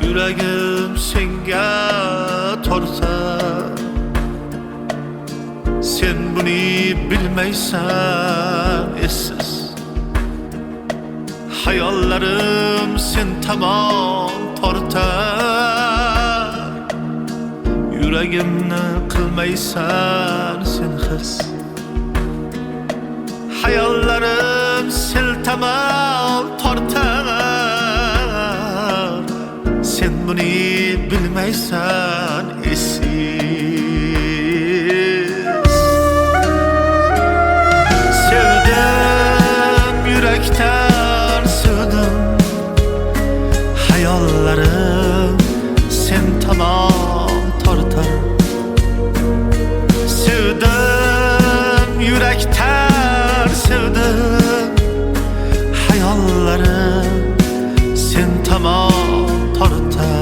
Yüragim senga torsa, sen buni bilmaysan essiz. Hayollarim sen tomon tortar, yuragimni qilmaysan sen his. Hayollarim sen tomon tortar, sen buni bilmaysan essiz. Sevdim yürekten sevdim, hayollarim sen tomon tortar. Sevdim yürekten sevdim, hayollarim sen tomon tortar.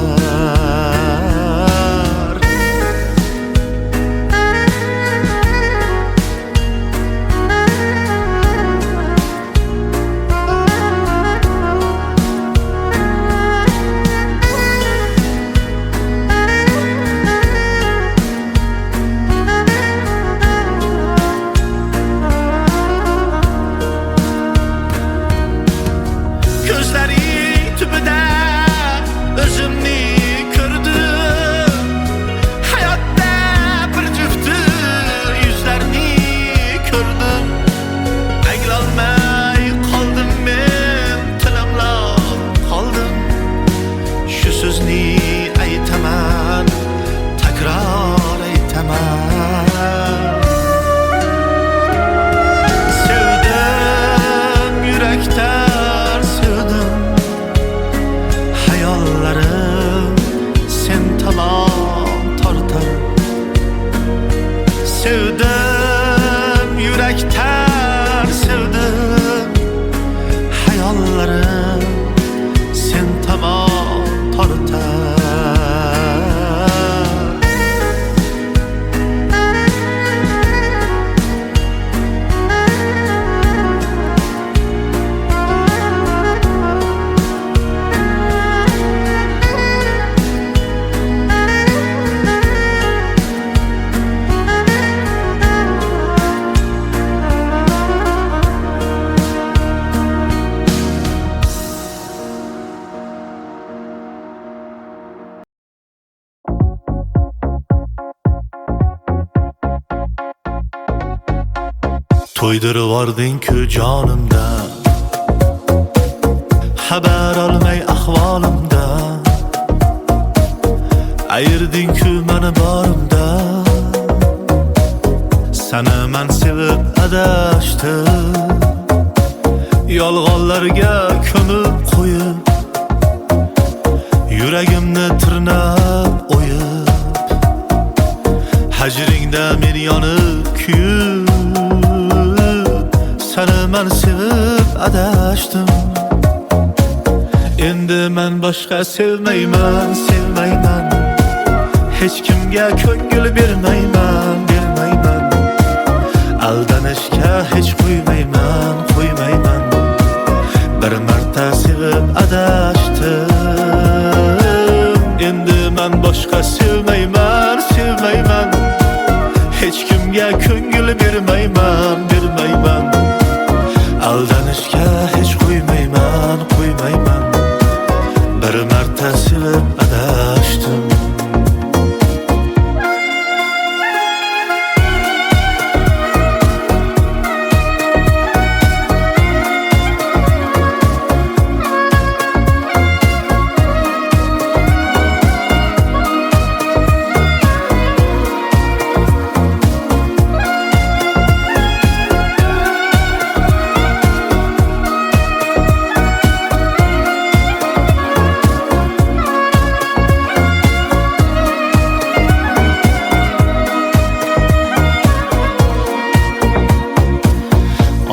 Gözleri tübüde özümni gördüm, hayatta bir cüftü yüzlerini gördüm. Ayrılmay kaldım ben, tilimlab kaldım. Şu sözni aytaman, takrar aytaman. Sevdim yürekten sevdim, hayollarim sen tomon tortar. Sevdim yürekten sevdim, hayollarim sen tomon tortar. To'ydirvording-ku jonimda, xabar olmay ahvolimdan. Ayirding-ku meni borimda, seni men sevib adashdim. Yolg'onlarga ko'mib qo'yib, yuragimni tirnab o'yib. Hajringda men yonib kuyib, seni men sevib adashdim. Endi men boshqa sevmayman, sevmayman. Hech kimga ko'ngil bermayman, bermayman. Aldanishga hech qo'ymayman, qo'ymayman. Bir marta sevib adashdim. Endi men boshqa sevmayman, sevmayman. Hech kimga ko'ngil bermayman, bermayman. Aldanishga hech qo'ymayman, qo'ymayman. Bir marta sevib adashdim.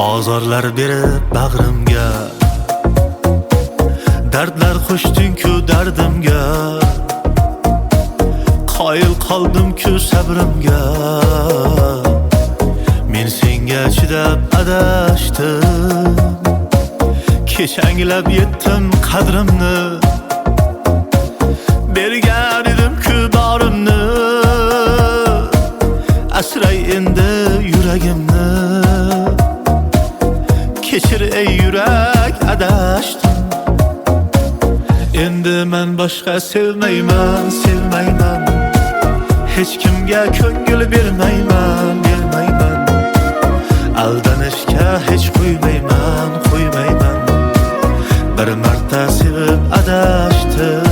Ozorlar berib bag'rimga, dardlar qo'shding-ku dardimga. Qoyil qoldim-ku sabrimga, men senga chidab adashdim. Kech anglab yetdim qadrimni, bergan edim-ku borimni, asray endi yuragimni. Kechir ey yurak, adashdim. Endi men boshqa sevmayman, sevmayman. Hech kimga ko'ngil bermayman, bermayman. Aldanishga hech qo'ymayman, qo'ymayman. Bir marta sevib adashdim.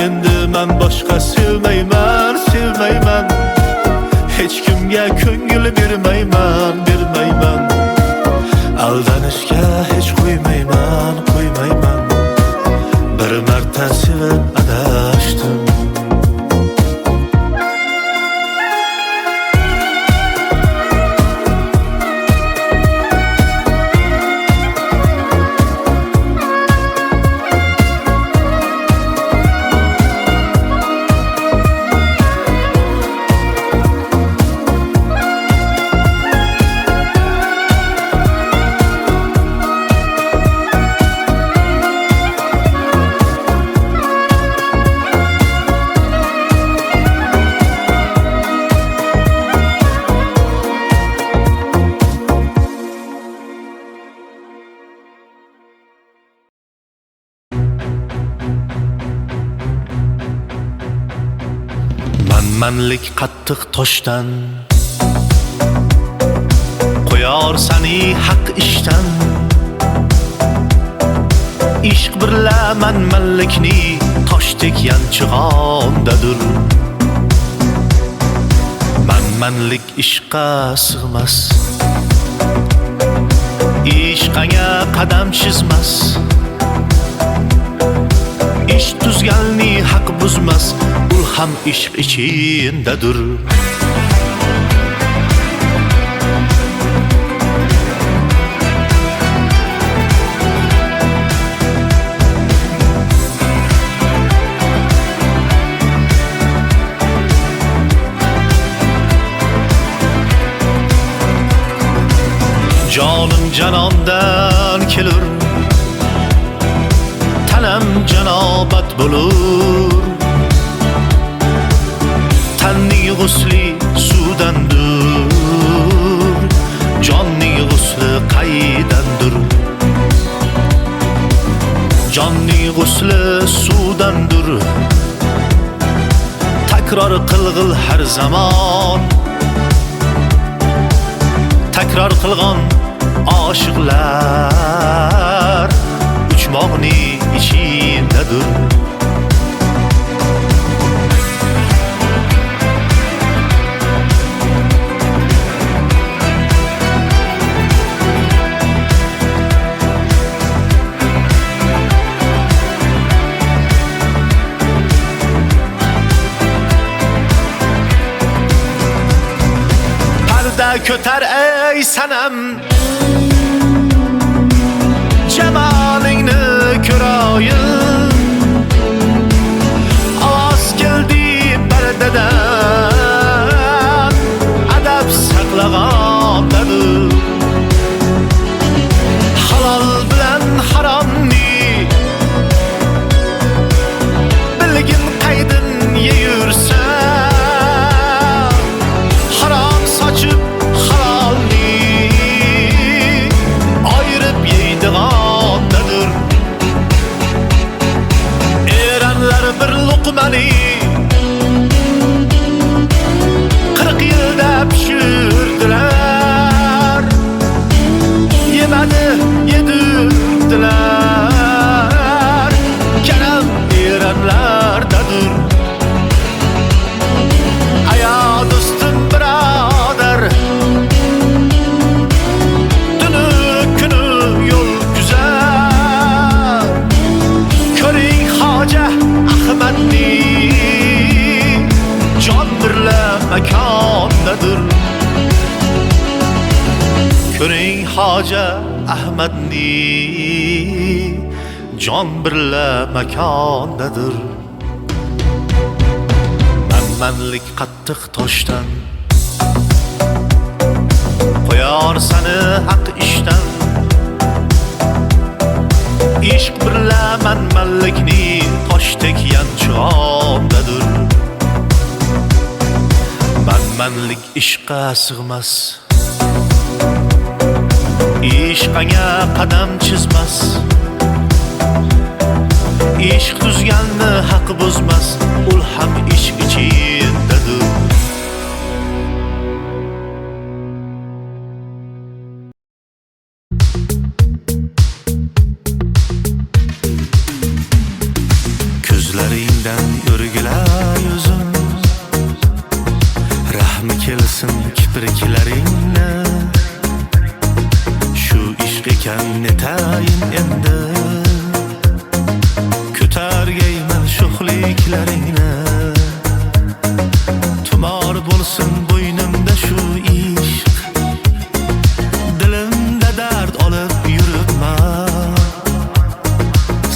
Endi men boshqa sevmayman, sevmayman. Hech kimga ko'ngil bermayman, bermayman. Aldanishga hech qo'ymayman, qo'ymayman. Bir marta sevib adashdim. Manlik qattiq toshdan qo'yar seni haq ishdan. Ishq birla manlikni toshdek yanchig'ondadir. Manlik ishqqa sig'mas, ishqanga qadam chizmas. Ish tuzganni haq buzmas, ul ham ishq ichindadir. Jonim janondan kelur, tanam janobat bo'lur. Tanning g'usli suvdandir, jonning g'usli qaydandir. Jonning g'usli suvdandir, takror qilg'il har zamon. Takror qilgan oshiqlar uchmoqni ichindadir. Parda ko'tar ey sanam, jamalingni ko'rayim. Ovoz keldi pardadan, adab saqlagandadir. Halol bilan haromni bilgin qaydin yeyursa, harom sochib halolni ayirib yeydigandadir. Eranlar bir luqmani 40 yilda pishirdilar. Yemadi, yedirdilar. Karam eranlardadir. Aya do'stim birodar, tuni kuni yo'l güzel. Ko'ring Hoja Ahmadni, jon birla makondadir. Ko'ring Hoja Ahmadni, jon birla makondadir. Manlik qattiq toshdan qo'yar seni haq ishdan. Ishq birla manlikni toshdek Kalbing ishqa sig'mas, ishqanga qadam chizmas. Ishq tuzganni haq buzmas, ul ham ishq ichindadir. Ko'zlaringdan o'rgilar yuzim, rahmi kelsin kipriklaringni. Shu ishq ekan netayin endi, ko'targayman sho'xliklaringni. Tumor bo'lsin bo'ynimda shu ishq, dilimda dard olib yuribman.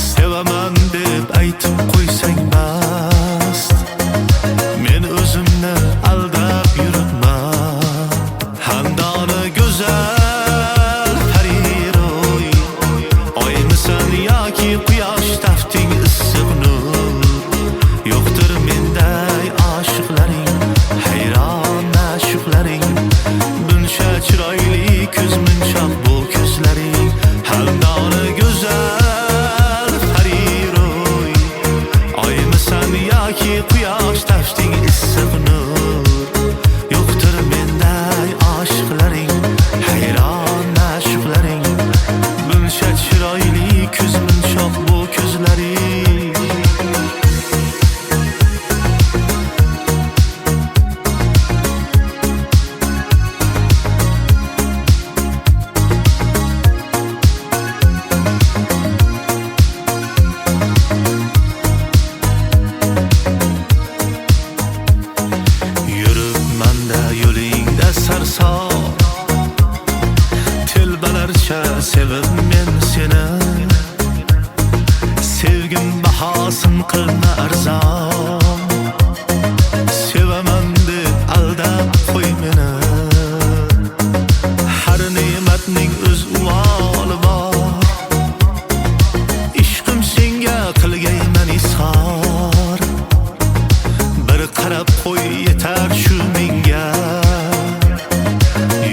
Sevaman deb aytib qo'ysang bas, men o'zimni aldab yuribman. Handoni go'zal pariroy, oymisan yoki quyosh tafting issiq nur. Yo'qdir menday oshiqlaring, hayron ma'shuqlaring. Buncha chiroyli ko'z munchoq bu ko'zlaring. Handoni go'zal pariroy, oymisan yoki quyosh tafting issiq nur. Yo'qdir menday oshiqlaring, hayron ma'shuqlaring. Buncha chiroyli ko'z munchoq bu ko'zlaring. Yuribmanda yo'lingda sarson, telbalarcha sevib men seni. Sevgim bahosin qilma arzon, sevaman deb aldab qo'y meni. Har ne'matning o'z uvoli bor, ishqim senga qilgayman izhor. Bir qarab qo'y yetar shu menga,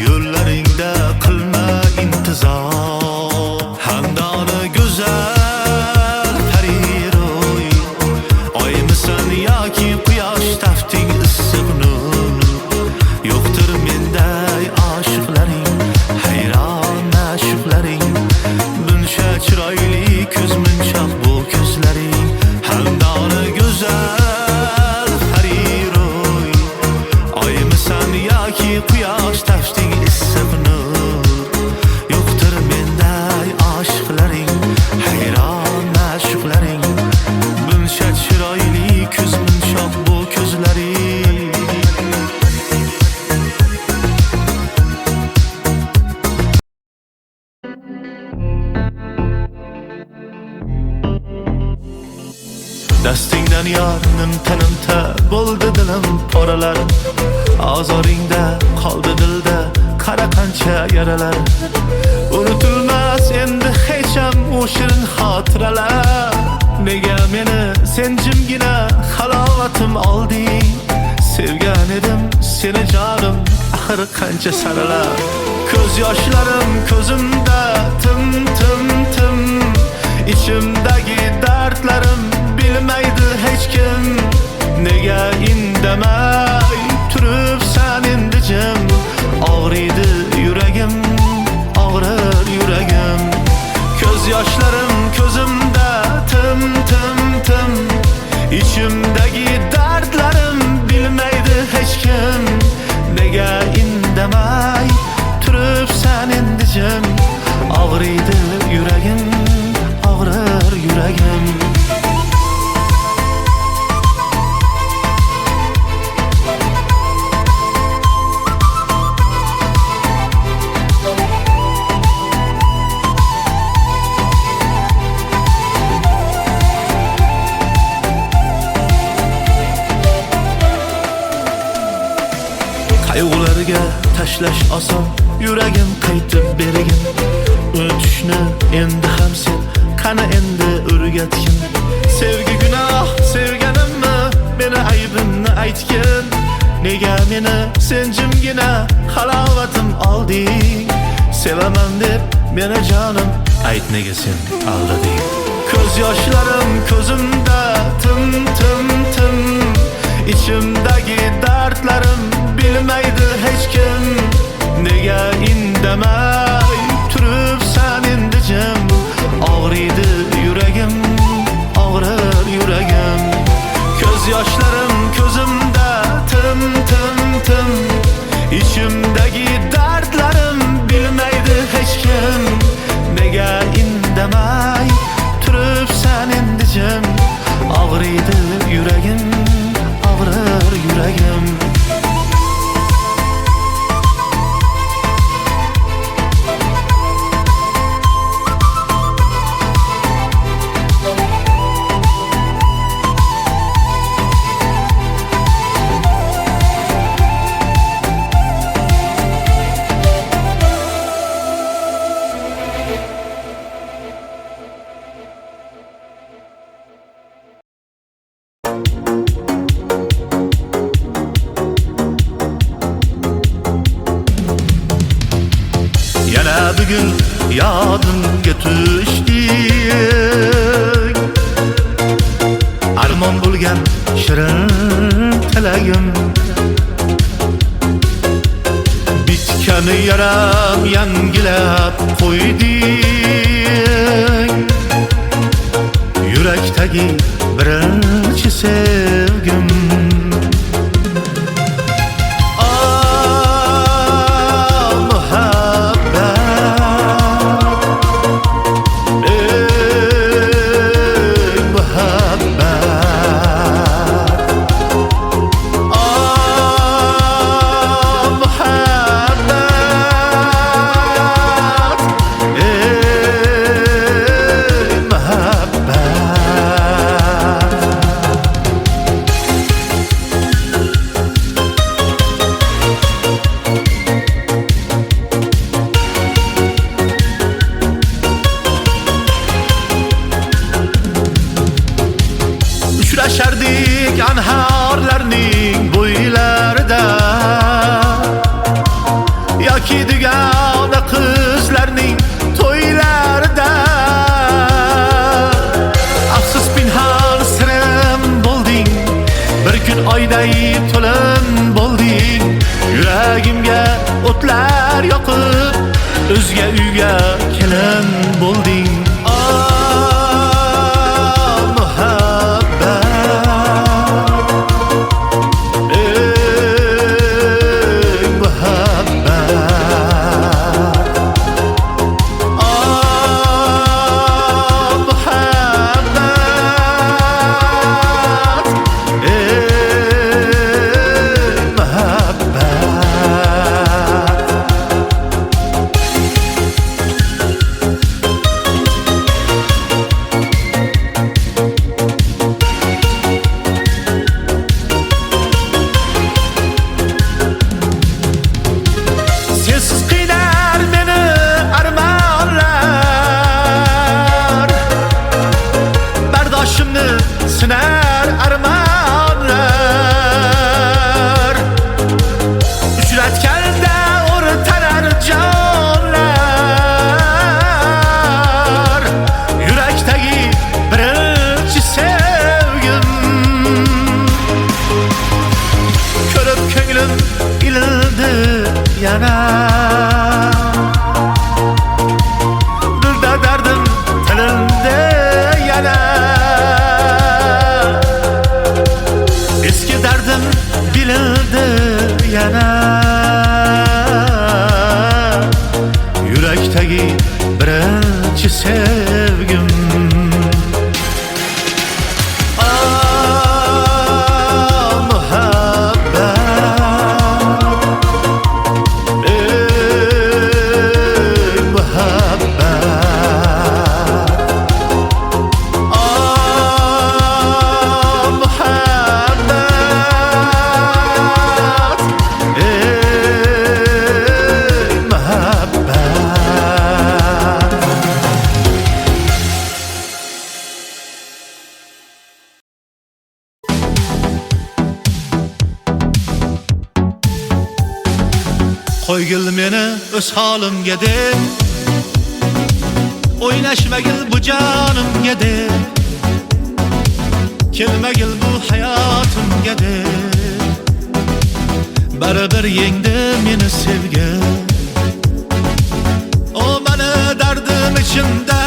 yo'llaringda qilma intizor. Handoni go'zal pariroy, oymisan yoki quyosh tafting issiq nur. Yo'qdir menday oshiqlaring, hayron ma'shuqlaring. Buncha chiroyli ko'z munchoq bu ko'zlaring. Handoni go'zal pariroy, oymisan yoki quyosh tafting issiq nur. Yo'qdir menday oshiqlaring, hayron ma'shuqlaring. Buncha chiroyli ko'z munchoq bu ko'zlaring. Dastingdan yornim tanimta bo'ldi dilim poralar. Ozoringda qoldi dilda qara qancha yaralar. Unutilmas endi hech ham u shirin xotiralar. Nega meni sen jimgina halovatim olding? Sevgan edim seni jonim, axir qancha saralar. Ko'z yoshlarim ko'zimda tim tim tim, ichimdagi dardlarim bilmaydi hech kim. Nega indamay turibsan endi jim? Og'riydi yuragim, og'rir yuragim. Ko'z yoshlarim ko'zimda tim tim tim, ichimdagi dardlarim bilmaydi hech kim. Nega indamay turibsan endi jim? Og'riydi yuragim, og'rir yuragim. Qayg'ularga tashlash oson, yuragim qaytib bergin. Unutishni endi ham sen qani endi o'rgatgin. Sevgi gunoh sevganimmi, meni aybimni aytgin. Nega meni sen jimgina halovatim olding? Sevaman deb meni jonim, ayt nega sen aldading? Ko'z yoshlarim ko'zimda tim tim tim, ichimdagi dardlarim bilmaydi hech kim. Nega indamay turibsan endi jim? Og'riydi yuragim, og'rir yuragim. Ko'z yoshlarim ko'zimda tim tim tim, ichimdagi dardlarim bilmaydi hech kim. Nega indamay turibsan endi jim? Og'riydi yuragim, og'rir yuragim. Yana bugun yodimga tushding, armon bo'lgan shirin tilagim. Bitgan yaram yangilab qo'yding, yurakdagi birinchi sevgim. Uchrashardik anhorlarning bo'ylarida, yoki dugona qizlarning to'ylarida. Afsus pinhon sirim bo'lding, bir kun oyday to'lin bo'lding. Yuragimga o'tlar yoqib, o'zga uyga kelin bo'lding. Sinar armonlar, uchratganda o'rtanar jonlar. Yurakdagi birinchi sevgim, ko'rib ko'nglim ilindi yana. Dilda dardim tilindi yana. Eski dardim bilindi yana. Yurakdagi birinchi sevgim. Qo'ygil meni o'z holimga deb, o'ynashmagil bu jonimga deb, kelmagil bu hayotimga deb, baribir yengdi meni sevgi. O meni dardim ichimda,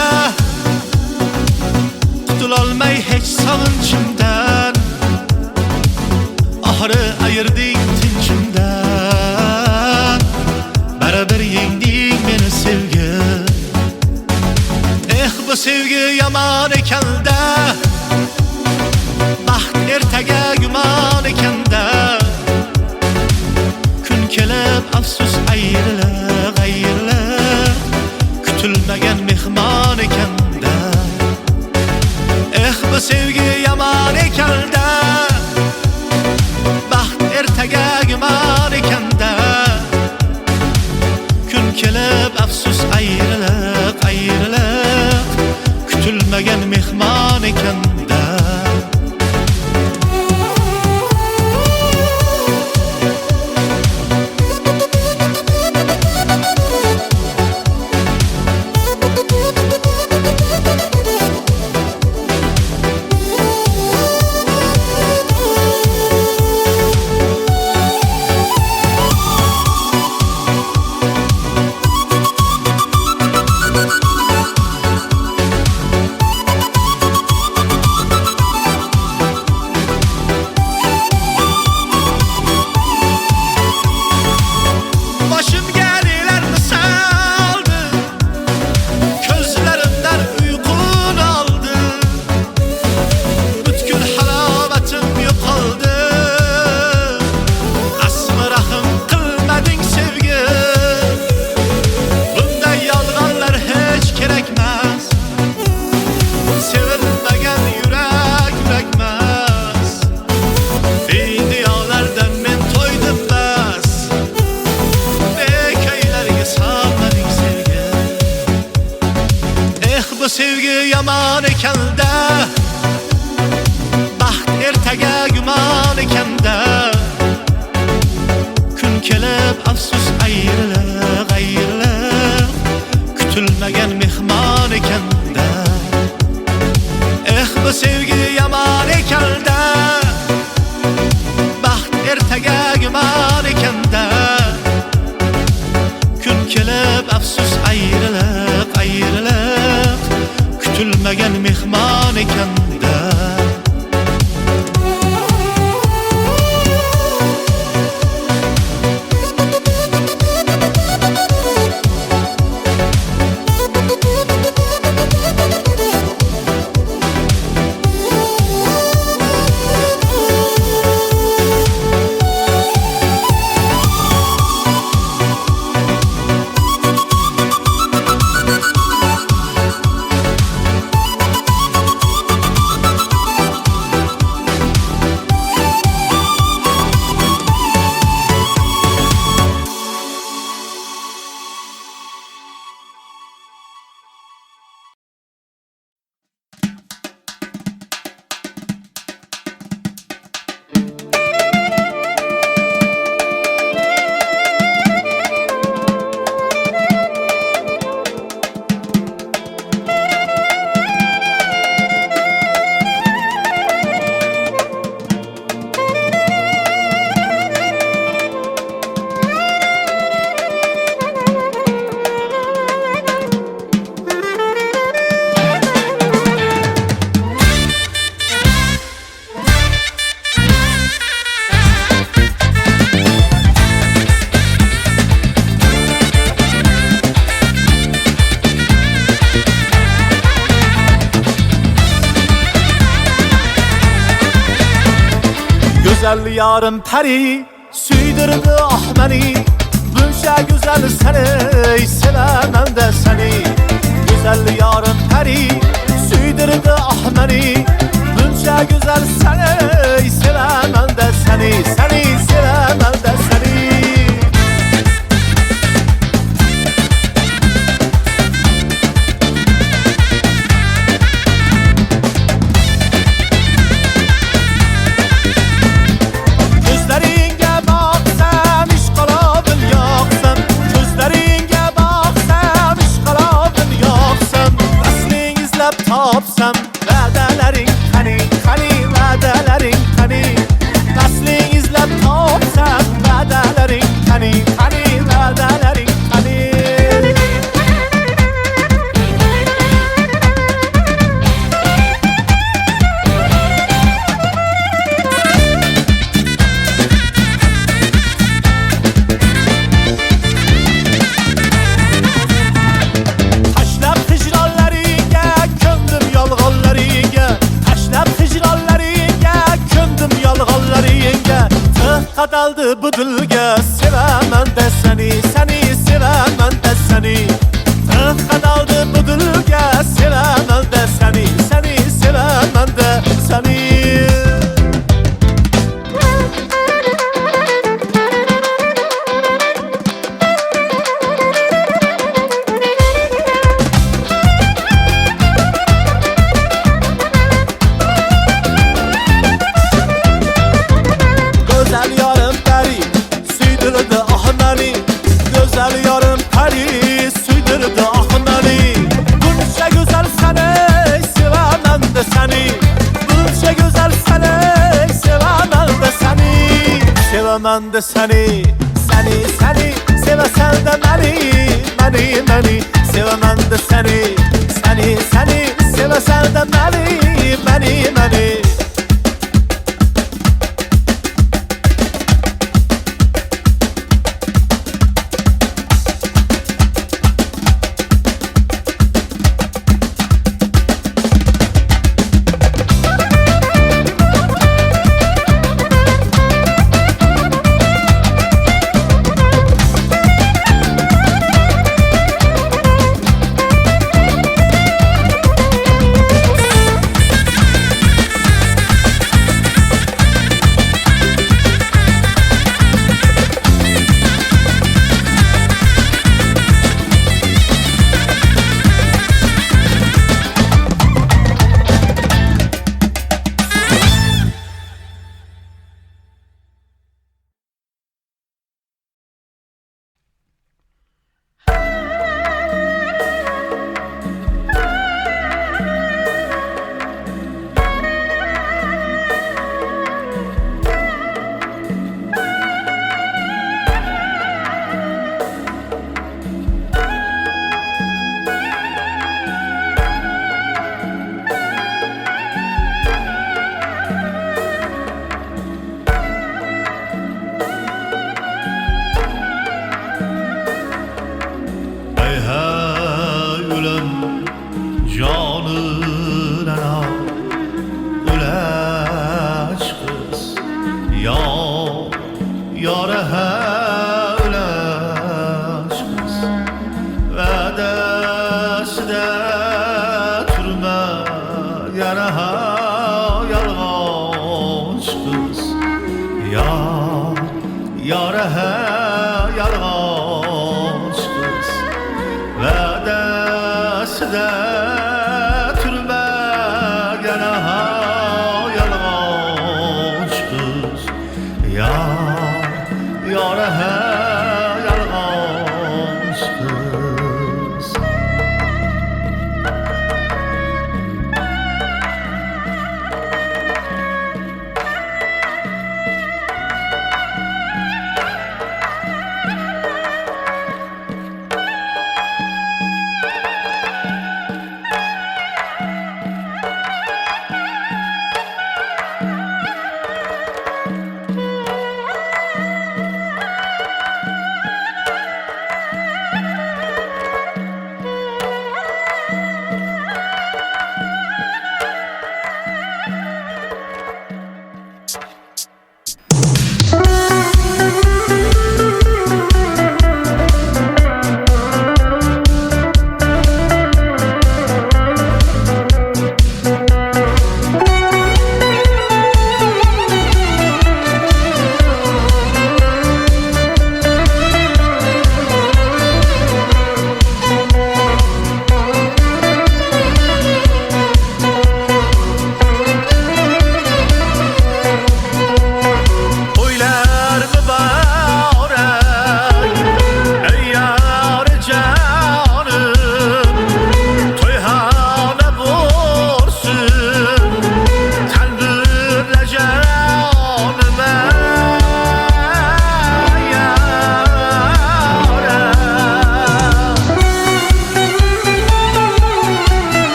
qutulolmay hech sog'inchimdan, oxiri ayirding tinchimdan, baribir yengding meni sevgi. Bu sevgi yomon ekanda, baxt ertaga gumon ekanda, kun kelib afsus ayrilib, ayrilib, kutilmagan mehmon ekanda. Bu sevgi yomon ekanda, baxt ertaga gumon ekanda, kun kelib afsus ayrilib, ayrilib, kutilmagan mehmon ekanda. Bu sevgi yomon ekanda, baxt ertaga gumon ekanda, kun kelib afsus ayrilib, ayrilib, kutilmagan mehmon ekanda. Bu sevgi yomon ekanda, baxt ertaga gumon ekanda, kun kelib afsus ayrilib, ayrilib, kutilmagan mehmon ekanda. Güzel yarım peri süydürdü ah beni, bunca güzel seni sevemem de seni. Güzel yarım peri süydürdü ah beni, bunca güzel seni sevemem de seni, seni sevemem de seni. sevaman da seni. Seni sevesen de beni sevaman da seni. Seni sevesen de beni. Canına üleç kız ya yara üleç kız ve desde türme yana yalğaç kız ya yara yalğaç kız ve desde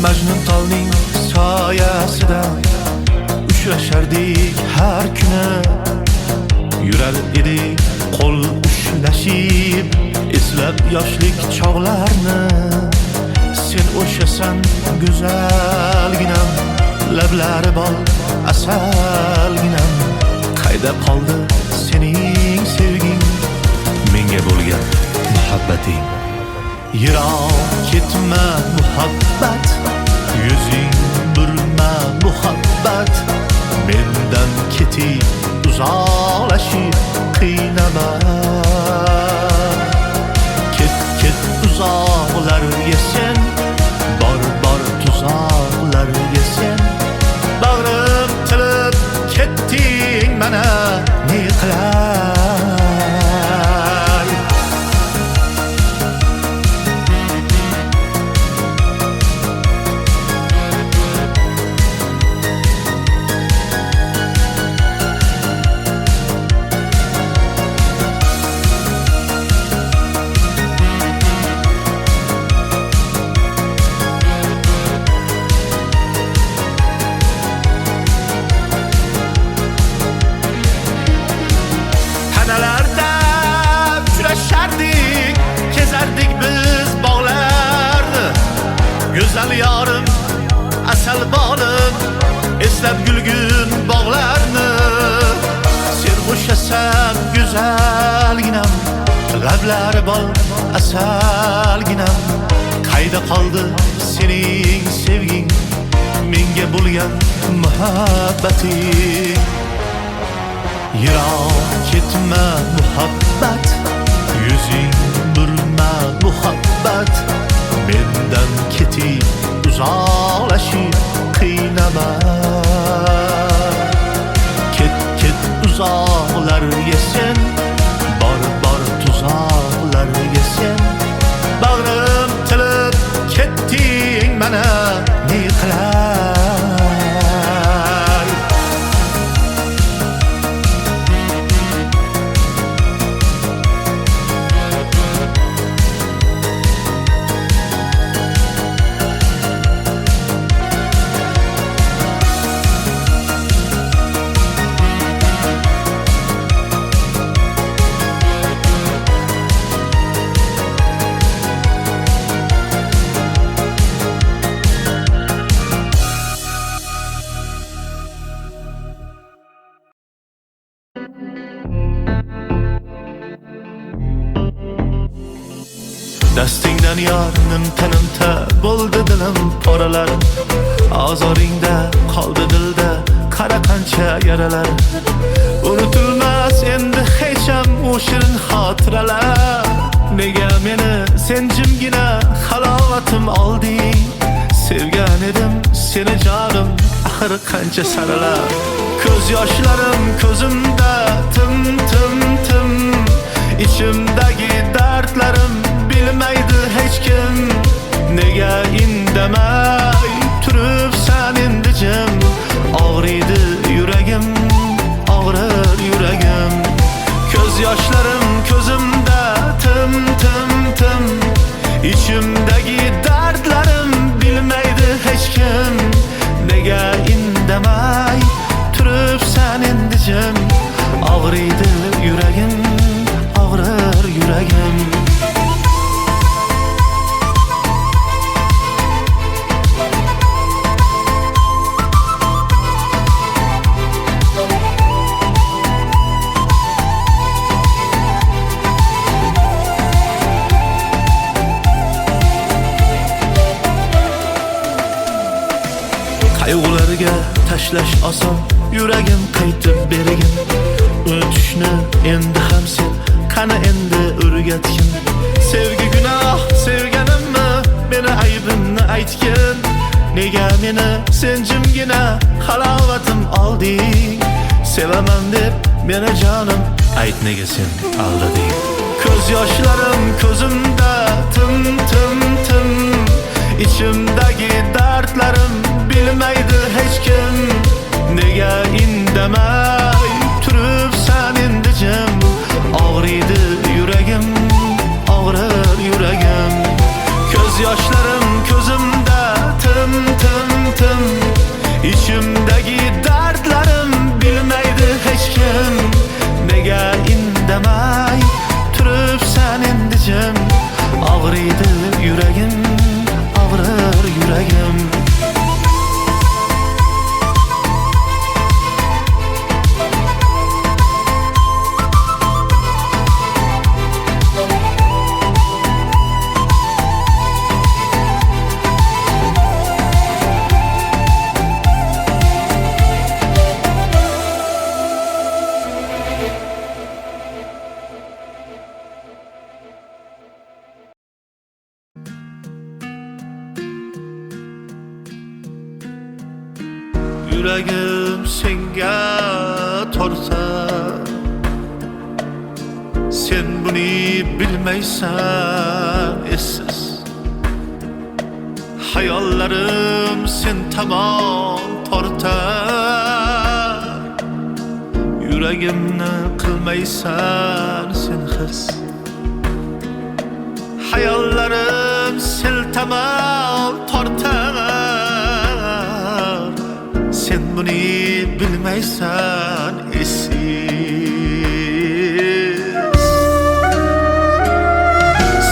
Majnun tolning soyasida uchrashardik har kuni. Yurar edik qo'l ushlashib, eslab yoshlik chog'larni. Sen o'shasan go'zalginam, lablari bol asalginam. Qayda qoldi sening sevging, menga bo'lgan muhabbating? Yiroq ketma muhabbat, yuzing burma muhabbat. Mendan ketib uzoqlashib qiynama. Ket uzoqlarga sen, bor tuzoqlarga sen. Bag'rim tilib ketding mana ne qilay? Kezardik biz bog'larni, go'zal yorim asal bolim, eslab gulgun bog'larni. Sen o'shasan go'zalginam, lablari bol asalginam. Qayda qoldi sening sevging, menga bo'lgan muhabbating? Yiroq ketma muhabbat, yuzing burma muhabbat. Mendan ketib uzoqlashib qiynama. Ket uzoqlarga sen, bor tuzoqlarga sen. Bag'rim tilib ketding mana ne qilay? Dastingdan yornim tanimta bo'ldi dilim poralar. Ozoringda qoldi dilda qara qancha yaralar. Unutilmas endi hech ham o shirin xotiralar. Nega meni sen jimgina halovatim olding? Sevgan edim seni jonim, axir qancha saralar. Ko'z yoshlarim ko'zimda tim. Ichimdagi dardlarim bilmaydi hech kim. Nega indamay turibsan endi jim? Og'riydi yuragim, og'rir yuragim. Ko'z yoshlarim ko'zimda tim. Ichimdagi dardlarim bilmaydi hech kim. Nega indamay turibsan endi jim? Og'riydi yuragim, og'rir yuragim. Qayg'ularga tashlash oson, yuragim qaytib bergin. Unutishni endi ham sen qani endi o'rgatgin. Sevgi gunoh sevganimmi, meni aybimni aytgin. Nega meni sen jimgina halovatim olding? Sevaman deb meni jonim, ayt nega sen aldading? Ko'z yoshlarim ko'zimda tim. Ichimdagi dardlarim bilmaydi hech kim. Nega indamay turibsan endi jim? Og'riydi yuragim, og'rir yuragim. Ko'z yoshlarim ko'zimda tim. Tım tım tım İçimdeki dertlerim bilmeydi hiç kim. Nega indamay turib sen indicim. Ağrıydı yüreğim, ağrır yüreğim. Yüreğim senga torsa. Sen bunu bilmeysen essiz. Hayallerim sen tamam tortar. Yüreğimni kılmaysan sen his. Hayallerim sen tamam tortar. Sen bunu bilmeysen essiz.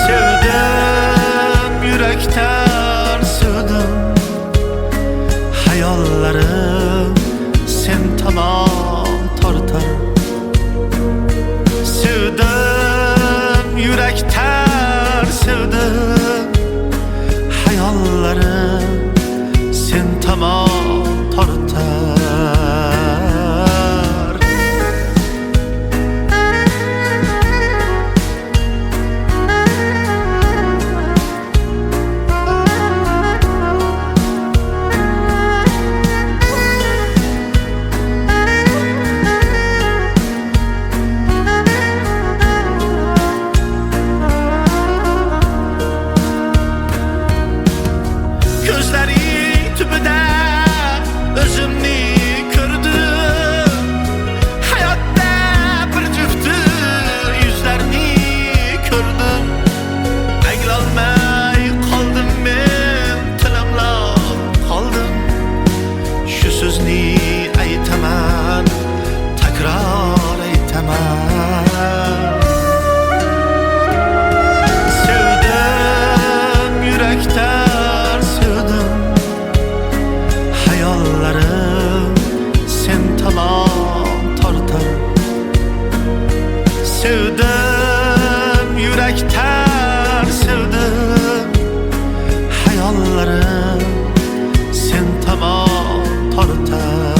Sevdim yürekten sevdim. Hayallerim sen tamam tartar. Sevdim yürekten sevdim. Hayallerim sen tamam tartar. Gözleri tüpüde özümni gördüm. Hayatta bir cüftü yüzlerini gördüm. Ayrılmay kaldım ben, tilimla kaldım. Şu sözünü aytaman, tekrar aytaman. Sevdim yürekten sevdim. Hayallerim sen tamam tartar. Sevdim yürekten sevdim. Hayallerim sen tamam tartar.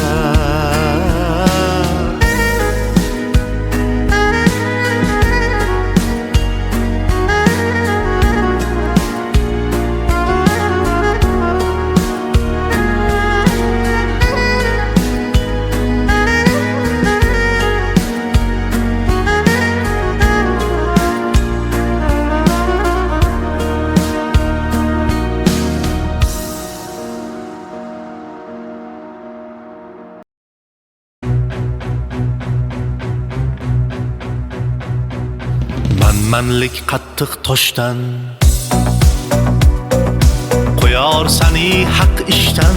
Manlik qattiq toshdan qo'yar seni haq ishdan.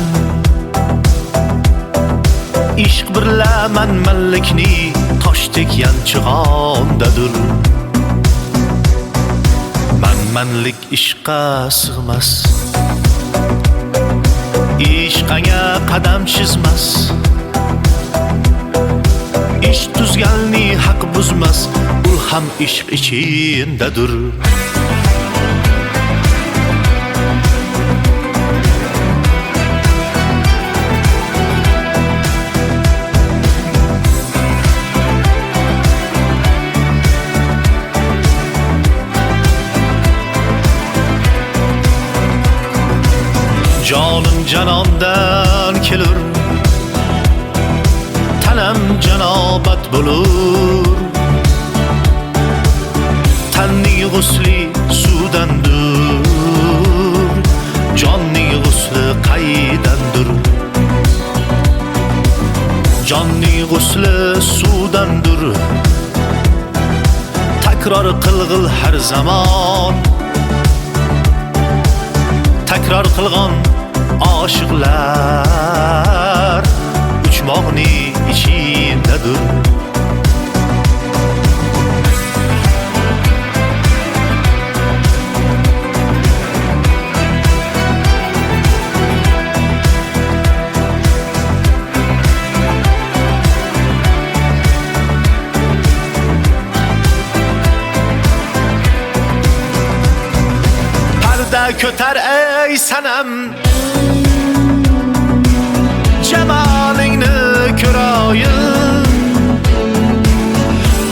Ishq birla manlikni toshdek yanchig'ondadir. Manlik ishqqa sig'mas, ishqanga qadam chizmas. Ish tuzganni haq buzmas, ul ham ishq ichindadir. Jonim janondan kelur, tanam janobat bo'lur. Tanning g'usli suvdandir, jonning g'usli qaydandir. Jonning g'usli suvdandir, takror qilg'il har zamon. Takror qilgan Aşıqlar uçmoqni ichindadir. Köter ey sanam, cemalingni ko'rayim.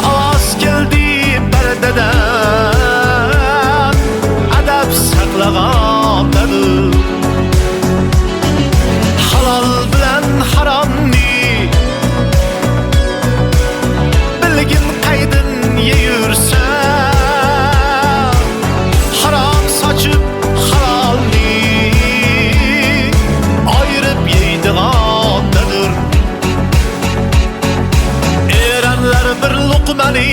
Ovoz keldi bardadan, adab saqlagandadir. Halol bilan haromni bilgin qaydin yeyursa, harom sochib bir luqmani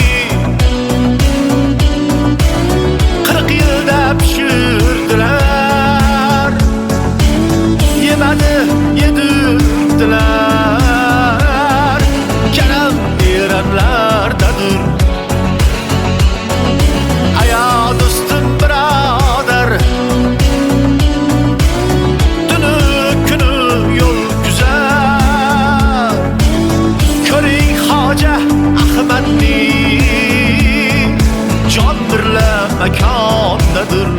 40 yilda pishirdilar, yemadi yedirdilar. Karam eranlardadir. Aya do'stim birodar, tuni kuni yo'l güzel. Ko'ring Hoja Ahmadni, jon birla makondadir.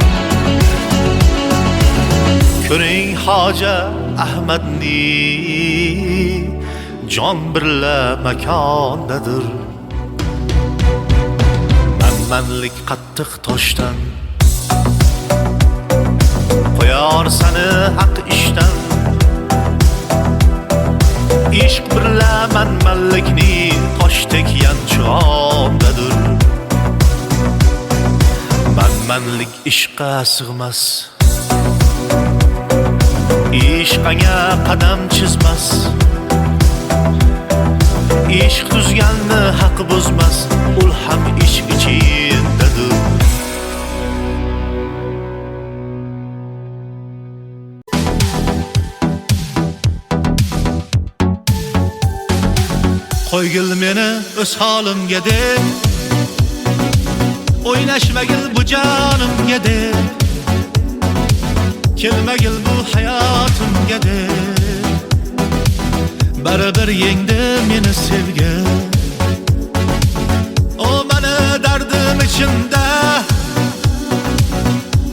Ko'ring Hoja Ahmadni, jon birla makondadir. Manmanlik qattiq toshdan qo'yar seni haq ishdan. Ishq birla manmanlikni toshdek yanchondadir. Manmanlik ishqqa sig'mas, ishqanga qadam chizmas. Ishq tuzganni haq buzmas, ul ham ishq ichindadir. Qo'ygil meni o'z holimga deb, o'ynashmagil bu jonimga deb, kelmagil bu hayotimga deb. Baribir yengdi meni sevgi, o meni dardim ichimda,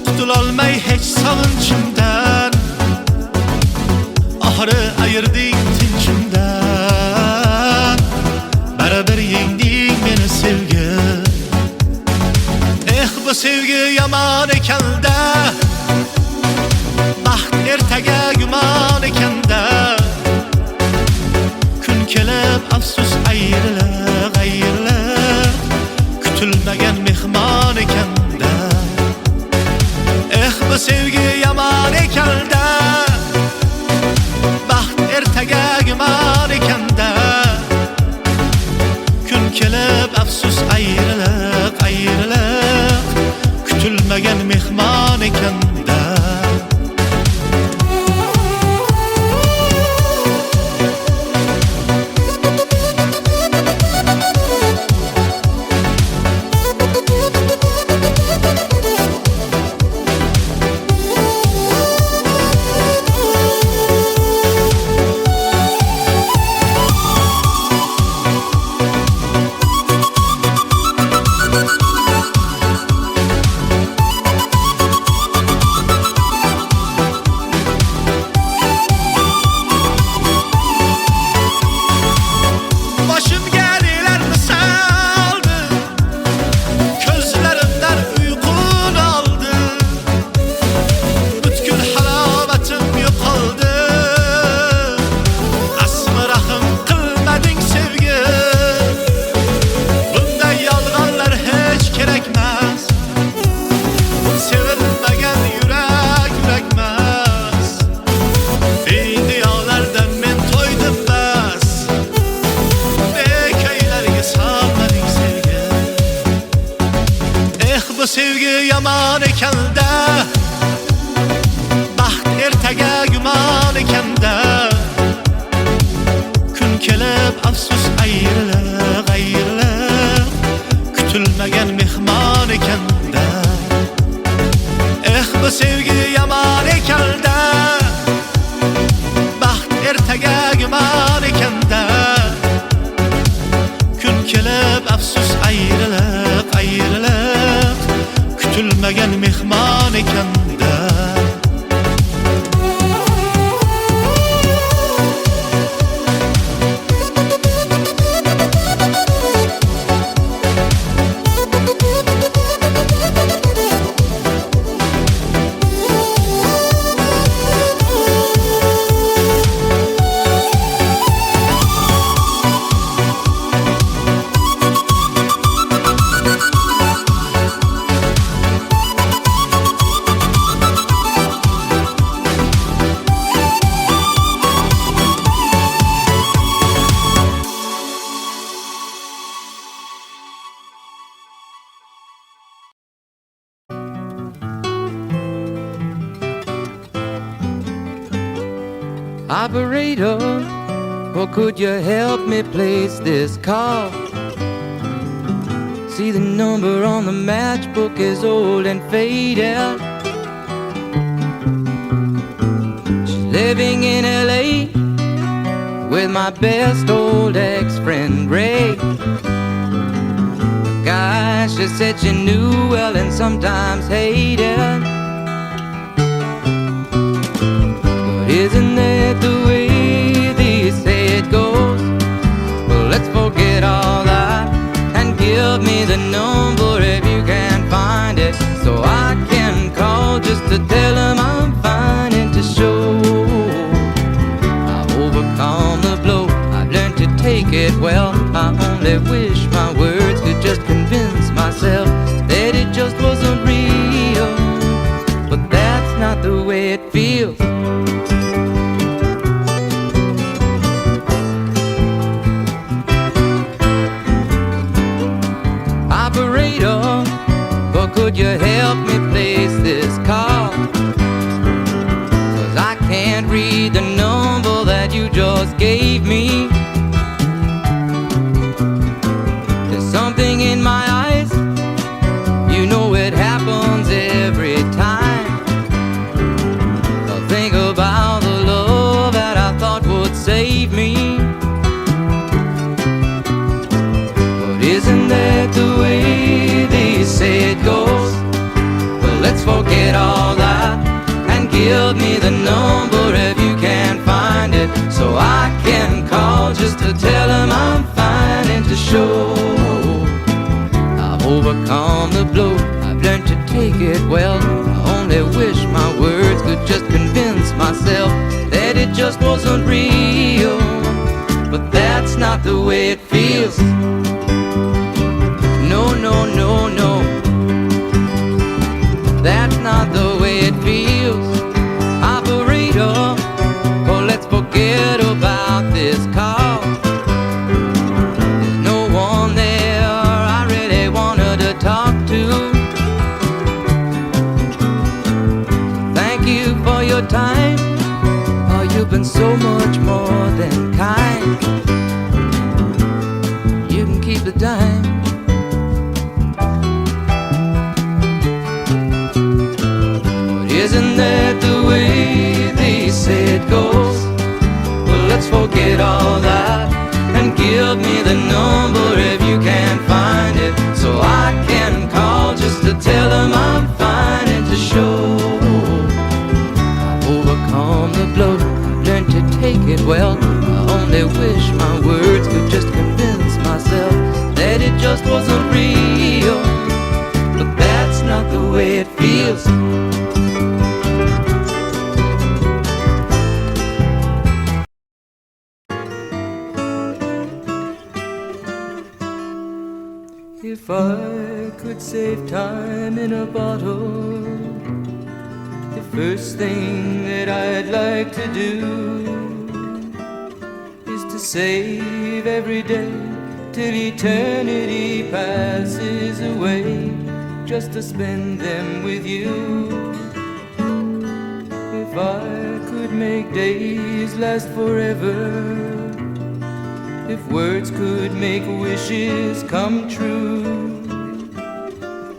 qutulolmay hech sog'inchimdan. Oxiri ayirding tinchimdan, baribir yengding meni sevgi. Bu sevgi yomon ekanda, baxt ertaga gumon ekanda. Kun kelib afsus ayriliq, ayriliq, kutilmagan mehmon ekanda. Bu sevgi yomon ekanda, baxt ertaga gumon ekanda. Kun kelib afsus ayriliq, ayriliq, kutilmagan mehmon ekanda. sevgi yaman ekanda, baxt ertaga gumon Operator, or could you help me place this call? See, the number on the matchbook is old and faded. She's living in LA with my best old ex-friend Ray. The guy she said she knew well and sometimes hated. But isn't that the way they say it goes? Well, let's forget all that and give me the number if you can find it, so I can call just to tell him I'm fine and to show I've overcome the blow. I've learned to take it well. I only wish my words could just convince myself that it just wasn't real, but that's not the way it feels. Operator, or could you help me place this call? 'Cause I can't read the number that you just gave me. There's something in my eyes, you know it happens every time. I think about the love that I thought would save me. But isn't that the way they say it goes? Well, let's forget all that and give me the number if you can find it, so I can call just to tell him I'm fine and to show I've overcome the blow. I've learned to take it well. I only wish my words could just convince myself that it just wasn't real, but that's not the way it feels. No, no, no, no, that's not the way it feels. Operator, oh, let's forget about this call. There's no one there I really wanted to talk to. Thank you for your time. Oh, you've been so much more than kind. You can keep the dime. Isn't that the way they say it goes? Well, let's forget all that and give me the number if you can find it, so I can call just to tell them I'm fine and to show I've overcome the blow. I've learned to take it well. I only wish my words could just convince myself that it just wasn't real, but that's not the way it feels. If I could save time in a bottle, the first thing that I'd like to do is to save every day till eternity passes away, just to spend them with you. If I could make days last forever, if words could make wishes come true,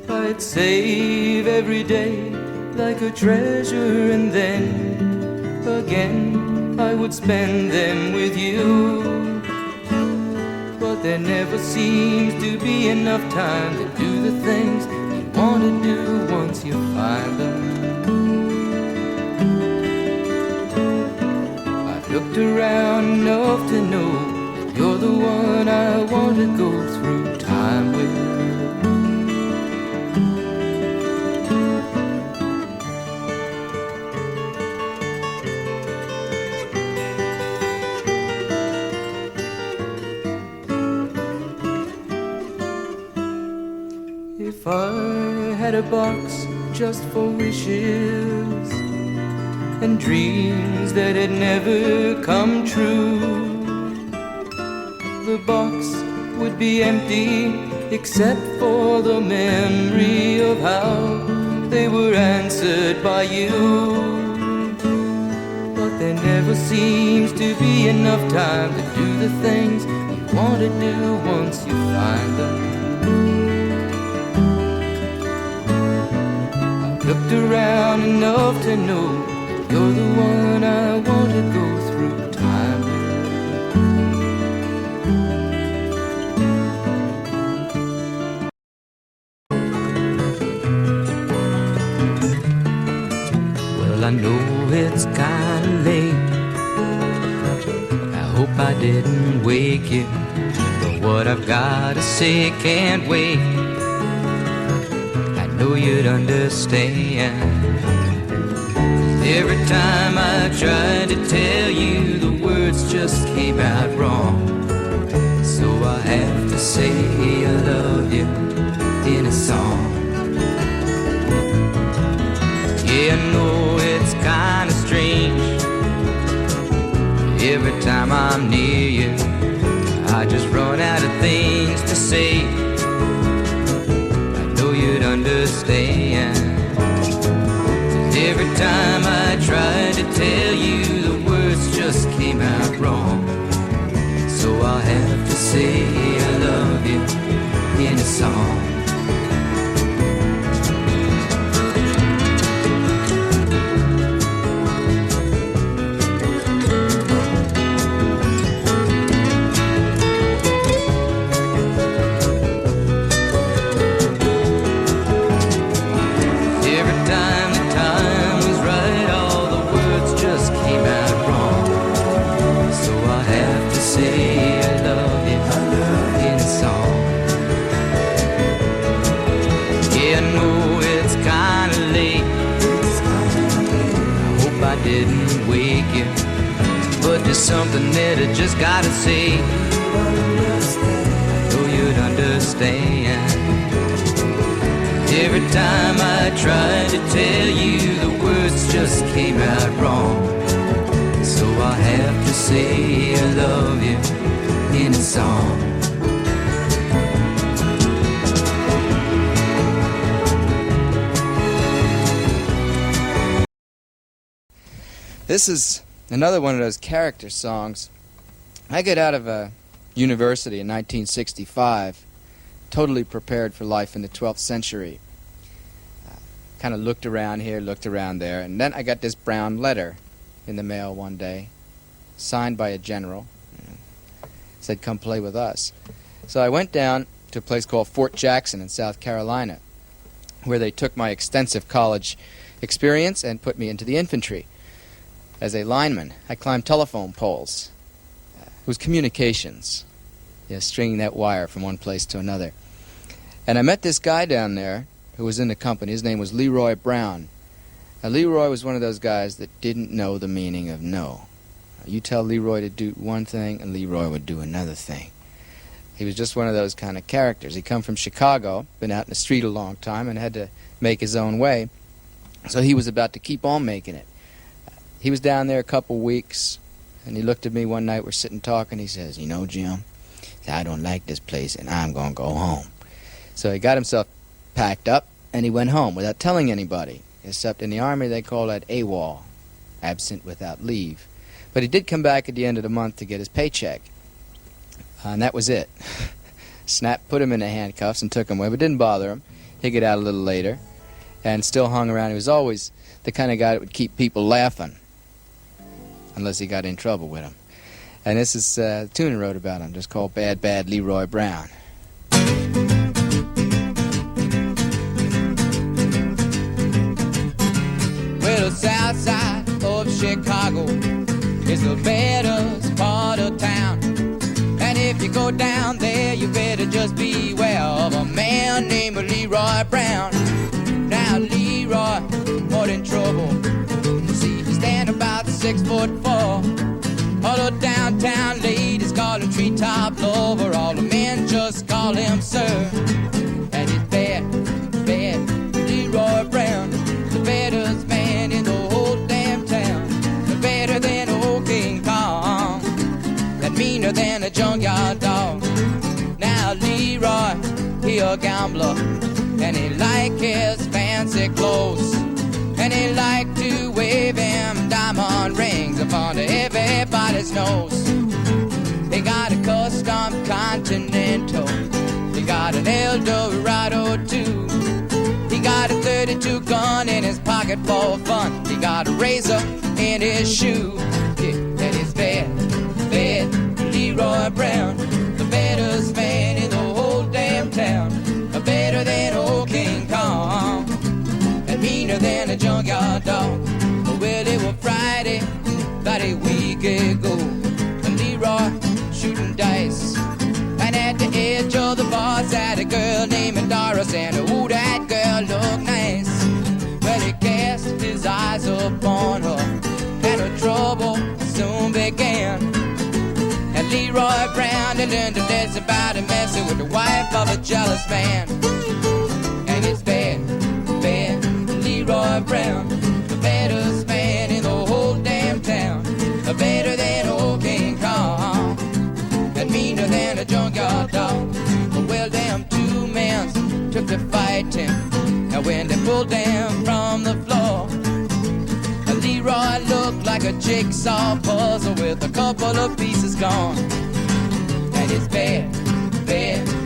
I'd save every day like a treasure, and then again I would spend them with you. But there never seems to be enough time to do the things you want to do once you find them. I've looked around enough to know you're the one I want to go through time with. If I had a box just for wishes and dreams that had never come true, the box would be empty except for the memory of how they were answered by you. But there never seems to be enough time to do the things you want to do once you find them. I've looked around enough to know you're the one I want to go through time with. Well, I know it's kinda late. I hope I didn't wake you, but what I've gotta say can't wait. I know you'd understand. Every time I tried to tell you, the words just came out wrong. So I have to say I love you in a song. Yeah, I know it's kinda strange. Every time I'm near you, I just run out of things to say. I know you'd understand. Every time I tried to tell you, the words just came out wrong. So I'll have to say I love you in a song. Didn't wake you, but there's something that I just gotta say. I know you'd understand. Every time I tried to tell you, the words just came out wrong. So I have to say I love you in a song. This is another one of those character songs. I got out of university in 1965, totally prepared for life in the 12th century. Kind of looked around here, looked around there, and then I got this brown letter in the mail one day, signed by a general. Said, "Come play with us." So I went down to a place called Fort Jackson in South Carolina, where they took my extensive college experience and put me into the infantry. As a lineman, I climbed telephone poles. It was communications, stringing that wire from one place to another. And I met this guy down there who was in the company. His name was Leroy Brown. Now, Leroy was one of those guys that didn't know the meaning of no. You tell Leroy to do one thing, and Leroy would do another thing. He was just one of those kind of characters. He come from Chicago, been out in the street a long time, and had to make his own way. So he was about to keep on making it. He was down there a couple weeks, and he looked at me one night. We're sitting talking. He says, "You know, Jim, I don't like this place, and I'm going to go home." So he got himself packed up, and he went home without telling anybody. Except in the Army, they call that AWOL, absent without leave. But he did come back at the end of the month to get his paycheck, and that was it. Snap put him in the handcuffs and took him away, but didn't bother him. He'd get out a little later, and still hung around. He was always the kind of guy that would keep people laughing, unless he got in trouble with him. And this is a tune I wrote about him, just called Bad Bad Leroy Brown. Well, the south side of Chicago is the baddest part of town. And if you go down there, you better just beware of a man named Leroy Brown. Now Leroy, more in trouble. See, he stand about 6'4". All the downtown ladies call him treetop lover. All the men just call him sir. And he's bad, bad Leroy Brown, the baddest man in the whole damn town. The better than old King Kong, and meaner than a junkyard dog. Now Leroy, he a gambler, and he like his fancy clothes, and he like to wave him diamond rings upon under everybody's nose. They got a custom Continental. They got an Eldorado too. He got a 32 gun in his pocket for fun. He got a razor in his shoe. Yeah, and he's bad, Leroy Brown, the baddest man in the whole damn town. Better than old King Kong, and meaner than a junkyard dog. Well, it was Friday, about a week ago, and Leroy shooting dice. And at the edge of the bar sat a girl named Doris, and ooh, that girl looked nice. Well, he cast his eyes upon her, and her trouble soon began. And Leroy Brown had learned a lesson about messing with the wife of a jealous man. And it's bad, Leroy Brown, the baddest man in the whole damn town. Better than old King Kong, and meaner than a junkyard dog. Well, them two men took to fighting, and when they pulled them from the floor, Leroy looked like a jigsaw puzzle with a couple of pieces gone. And it's bad,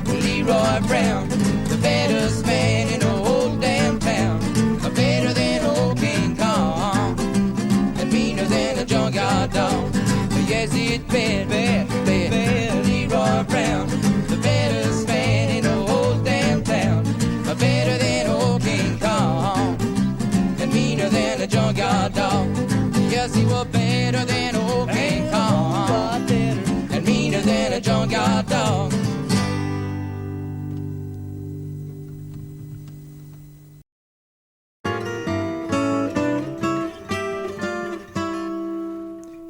Leroy Brown, the baddest man in the whole damn town. Better than old King Kong, and meaner than a junkyard dog. Yes, it's bad, Leroy Brown, the baddest man in the whole damn town. Better than old King Kong, and meaner than a junkyard dog. Yes, he was better than old King Kong, and meaner than a junkyard dog.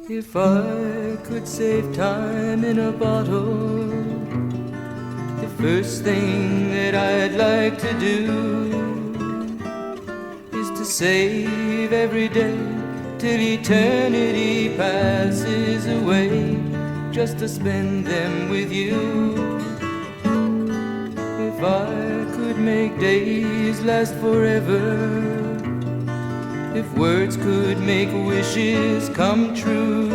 If I could save time in a bottle, the first thing that I'd like to do is to save every day till eternity passes away, just to spend them with you. If I could make days last forever, if words could make wishes come true,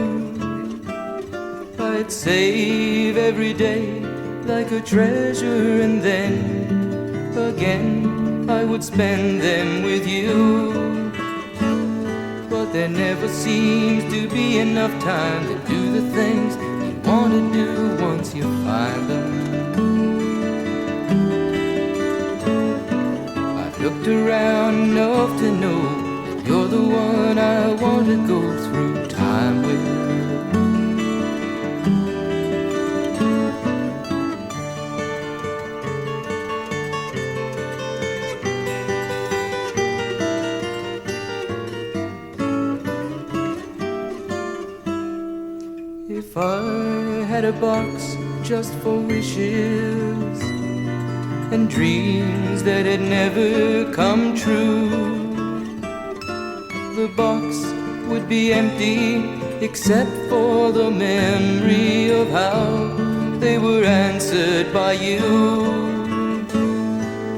I'd save every day like a treasure, and then again I would spend them with you. But there never seems to be enough time to do the things you want to do once you find them. I've looked around enough to know you're the one I want to go through time with. If I had a box just for wishes and dreams that had never come true, the box would be empty except for the memory of how they were answered by you.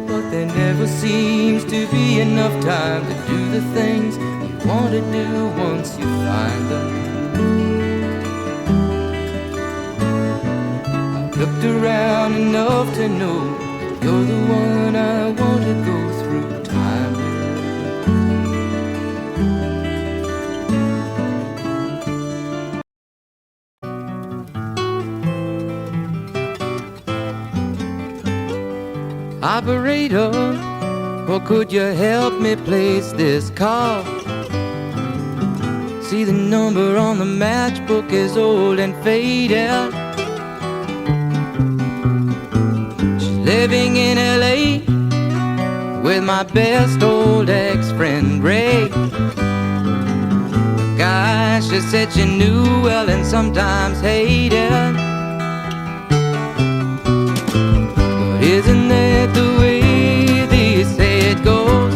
But there never seems to be enough time to do the things you want to do once you find them. I've looked around enough to know you're the one I want to go through time with. Operator, or could you help me place this call? See, the number on the matchbook is old and faded. She's living in LA with my best old ex-friend Ray, a guy she said she knew well and sometimes hated. Isn't that the way they say it goes?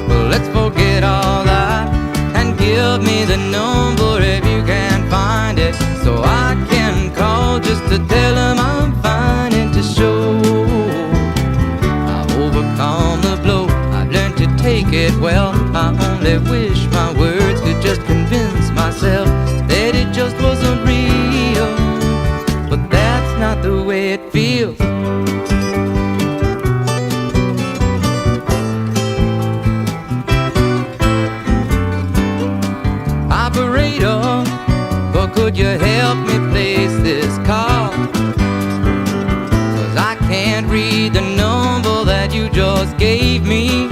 Well, let's forget all that and give me the number if you can find it, so I can call just to tell them I'm fine and to show I've overcome the blow. I've learned to take it well. I only wish my words could just convince myself Operator, or could you help me place this call? 'Cause I can't read the number that you just gave me.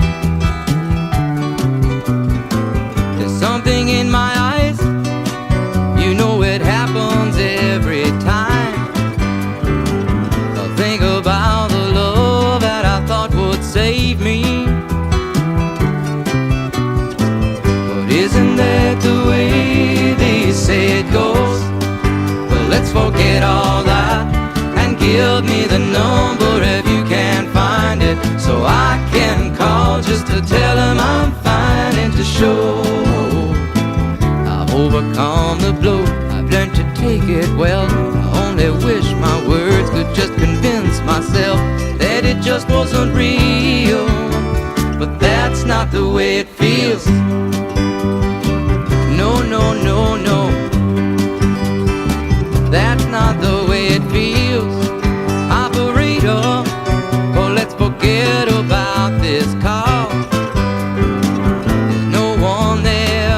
There's something in my eyes, you know it happens every time. I think about the love that I thought would save me. But isn't that the way they say it goes? Well, let's forget all that and give me the number if you can't find it, so I can call just to tell them I'm fine and to show I've overcome the blow. I've learned to take it well. I only wish my words could just convince myself that it just wasn't real. But that's not the way it feels. No, no, no, no. That's not the way it feels. Operator, oh, let's forget about this call. There's no one there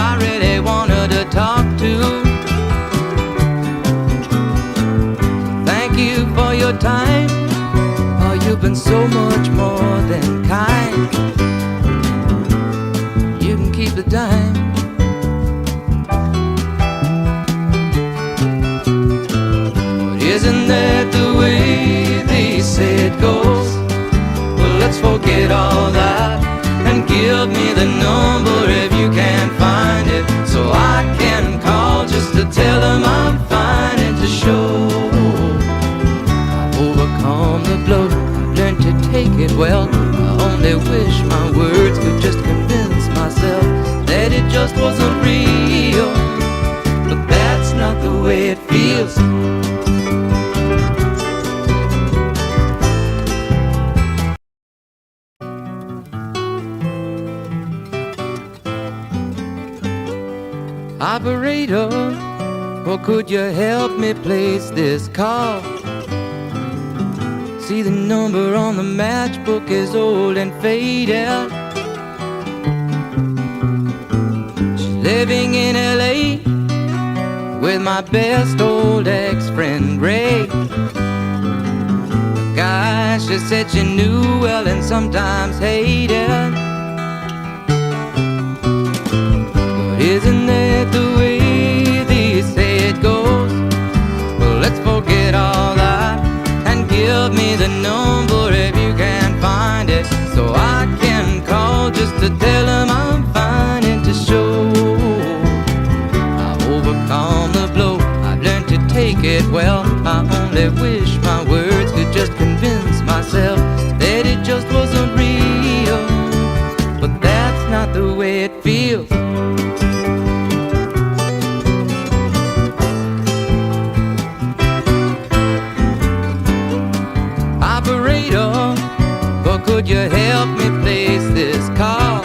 I really wanted to talk to. Thank you for your time. Oh, you've been so much more than kind. You can keep the dime. But isn't that the way they say it goes? Well, let's forget all that and give me the number if you can't find it, so I can call just to tell them I'm fine and to show I've overcome the blow. I've learned to take it well. I only wish my words could just convince myself that it just wasn't real. But that's not the way it feels. Operator, or could you help me place this call? See, the number on the matchbook is old and faded. She's living in LA with my best old ex-friend Ray. The guy she said she knew well and sometimes hated. Isn't that the way they say it goes? Well, let's forget all that and give me the number if you can't find it, so I can call just to tell them I'm fine and to show I've overcome the blow. I've learned to take it well. I only wish my words could just convince myself that it just wasn't real. But that's not the way it feels. Operator, or could you help me place this call?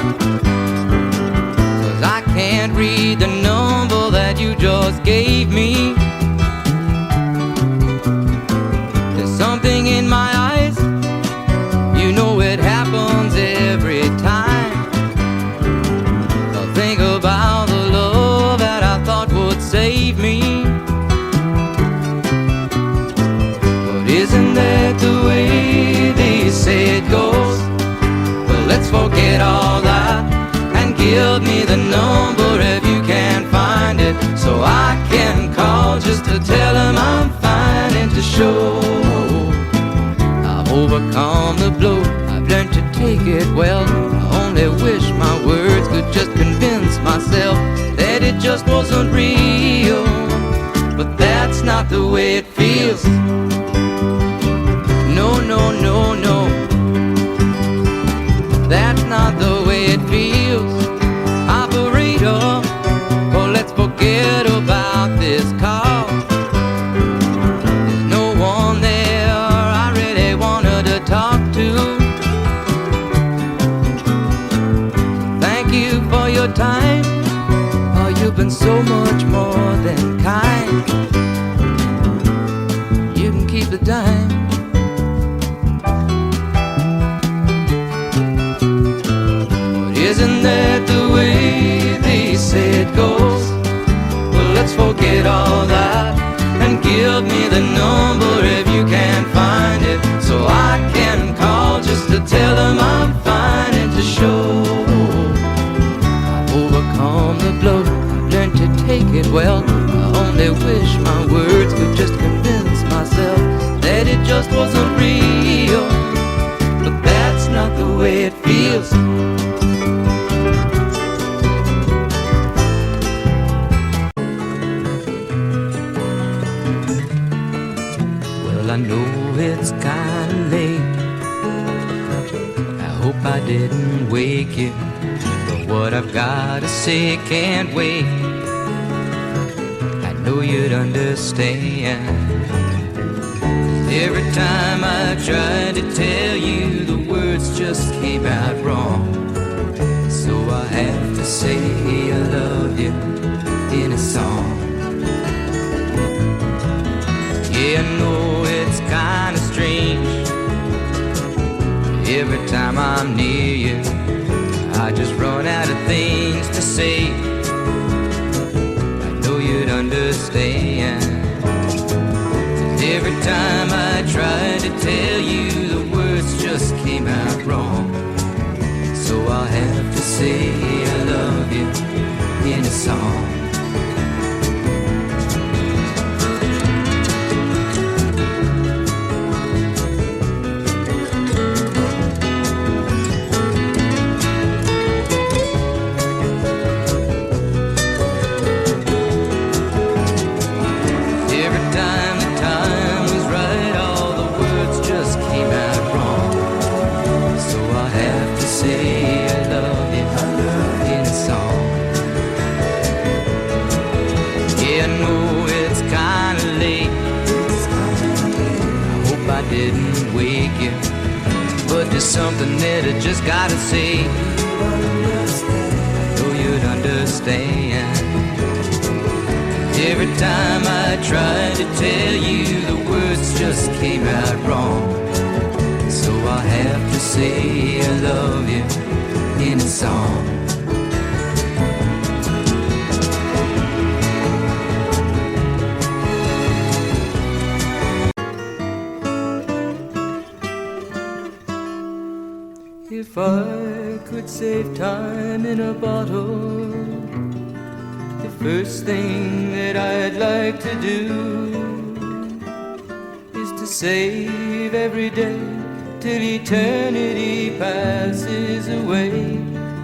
'Cause I can't read the number that you just gave me. There's something in my eyes, you know it happens every time. I think about the love that I thought would save me. But isn't that the way they say it goes? Well, let's forget all that and give me the number if you can't find it, so I can call just to tell them I'm fine and to show I've overcome the blow. I've learned to take it well. I only wish my words could just convince myself that it just wasn't real. But that's not the way it feels. No, no, no, no. That's not the way it feels. Operator, oh, let's forget about this call. There's no one there I really wanted to talk to. Thank you for your time. Oh, you've been so much more than kind. You can keep the dime. Isn't that the way they say it goes? forget all that and give me the number if you can't find it, so I can call just to tell them I'm fine and to show I've overcome the blow. I've learned to take it well. I only wish my words could just convince myself that it just wasn't real, but that's not the way it feels. Well, I know it's kinda late. I hope I didn't wake you, but what I've gotta say can't wait. I know you'd understand. Every time I tried to tell you, the words just came out wrong. So I have to say I love you in a song. Yeah, I know it's kinda strange. Every time I'm near you, I just run out of things to say. I know you'd understand. Every time I tried to tell you, the words just came out wrong. So I'll have to say I love you in a song. Didn't wake you, but there's something that I just gotta say. I know you'd understand. Every time I tried to tell you, the words just came out wrong. So I have to say I love you in a song. If I could save time in a bottle, the first thing that I'd like to do is to save every day till eternity passes away,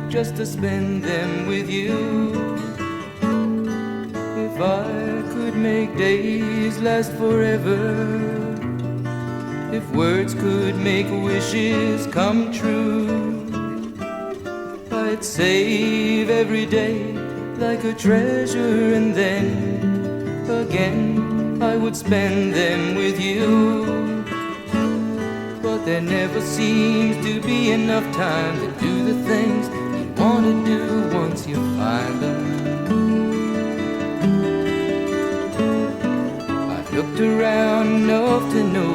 just to spend them with you. If I could make days last forever, if words could make wishes come true, I'd save every day like a treasure, and then again I would spend them with you. But there never seems to be enough time to do the things you want to do once you find them. I've looked around enough to know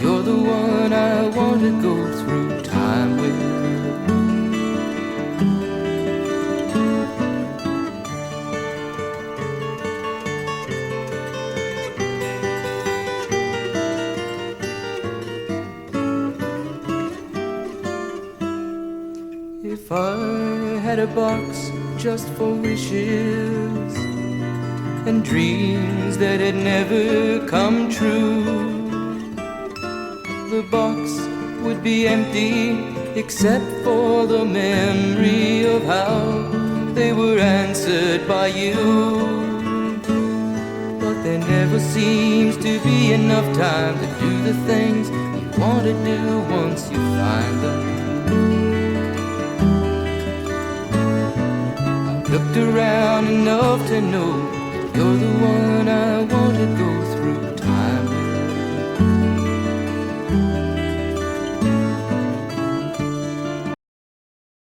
you're the one I want to go through time with. If I had a box just for wishes and dreams that had never come true, the box would be empty except for the memory of how they were answered by you. But there never seems to be enough time to do the things you want to do once you find them. I've looked around enough to know you're the one I want to go